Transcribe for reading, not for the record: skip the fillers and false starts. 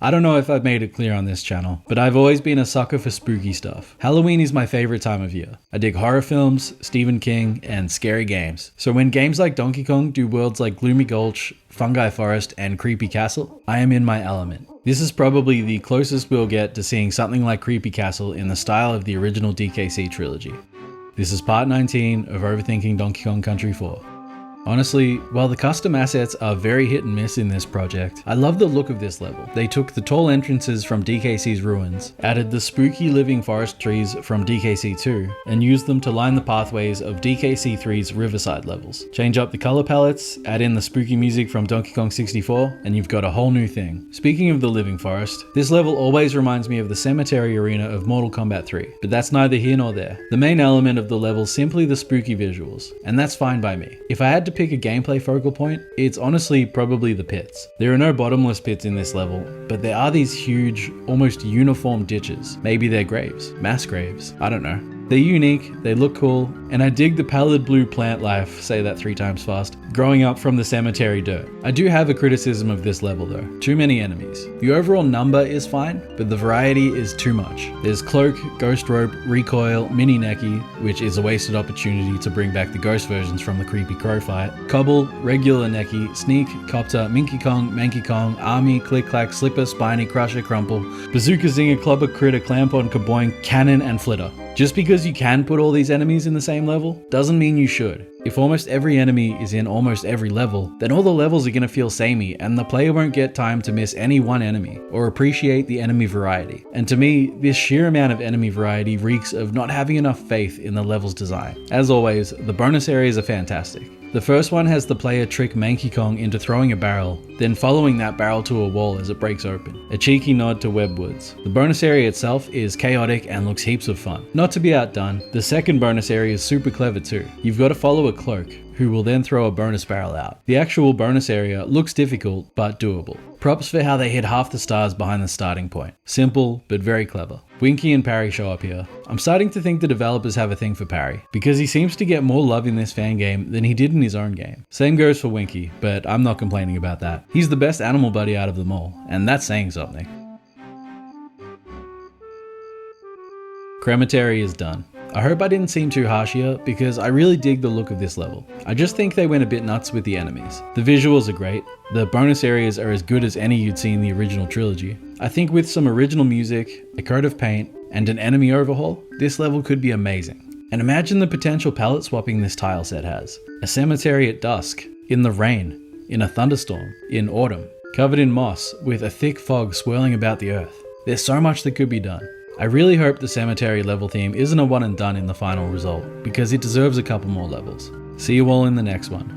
I don't know if I've made it clear on this channel, but I've always been a sucker for spooky stuff. Halloween is my favorite time of year. I dig horror films, Stephen King, and scary games. So when games like Donkey Kong do worlds like Gloomy Gulch, Fungi Forest, and Creepy Castle, I am in my element. This is probably the closest we'll get to seeing something like Creepy Castle in the style of the original DKC trilogy. This is part 19 of Overthinking Donkey Kong Country 4. Honestly, while the custom assets are very hit and miss in this project, I love the look of this level. They took the tall entrances from DKC's ruins, added the spooky living forest trees from DKC2, and used them to line the pathways of DKC3's Riverside levels. Change up the color palettes, add in the spooky music from Donkey Kong 64, and you've got a whole new thing. Speaking of the living forest, this level always reminds me of the cemetery arena of Mortal Kombat 3, but that's neither here nor there. The main element of the level is simply the spooky visuals, and that's fine by me. If I had to pick a gameplay focal point, it's honestly probably the pits. There are no bottomless pits in this level, but there are these huge, almost uniform ditches. Maybe they're graves, mass graves, I don't know. They're unique, they look cool, and I dig the pallid blue plant life, say that 3 times fast, growing up from the cemetery dirt. I do have a criticism of this level though, too many enemies. The overall number is fine, but the variety is too much. There's Cloak, Ghost Rope, Recoil, Mini Necky, which is a wasted opportunity to bring back the ghost versions from the Creepy Crow fight, Cobble, Regular Necky, Sneak, Copter, Minky Kong, Manky Kong, Army, Click Clack, Slipper, Spiny, Crusher, Crumple, Bazooka, Zinger, Clubber, Critter, Clampon, Kaboing, Cannon, and Flitter. Just because you can put all these enemies in the same level, doesn't mean you should. If almost every enemy is in almost every level, then all the levels are going to feel samey and the player won't get time to miss any one enemy or appreciate the enemy variety. And to me, this sheer amount of enemy variety reeks of not having enough faith in the level's design. As always, the bonus areas are fantastic. The first one has the player trick Manky Kong into throwing a barrel, then following that barrel to a wall as it breaks open. A cheeky nod to Webwoods. The bonus area itself is chaotic and looks heaps of fun. Not to be outdone, the second bonus area is super clever too. You've got to follow a Cloak, who will then throw a bonus barrel out. The actual bonus area looks difficult, but doable. Props for how they hid half the stars behind the starting point. Simple, but very clever. Winky and Parry show up here. I'm starting to think the developers have a thing for Parry, because he seems to get more love in this fan game than he did in his own game. Same goes for Winky, but I'm not complaining about that. He's the best animal buddy out of them all, and that's saying something. Kremetery is done. I hope I didn't seem too harsh here, because I really dig the look of this level. I just think they went a bit nuts with the enemies. The visuals are great, the bonus areas are as good as any you'd see in the original trilogy. I think with some original music, a coat of paint, and an enemy overhaul, this level could be amazing. And imagine the potential palette swapping this tile set has. A cemetery at dusk, in the rain, in a thunderstorm, in autumn, covered in moss, with a thick fog swirling about the earth. There's so much that could be done. I really hope the cemetery level theme isn't a one and done in the final result, because it deserves a couple more levels. See you all in the next one.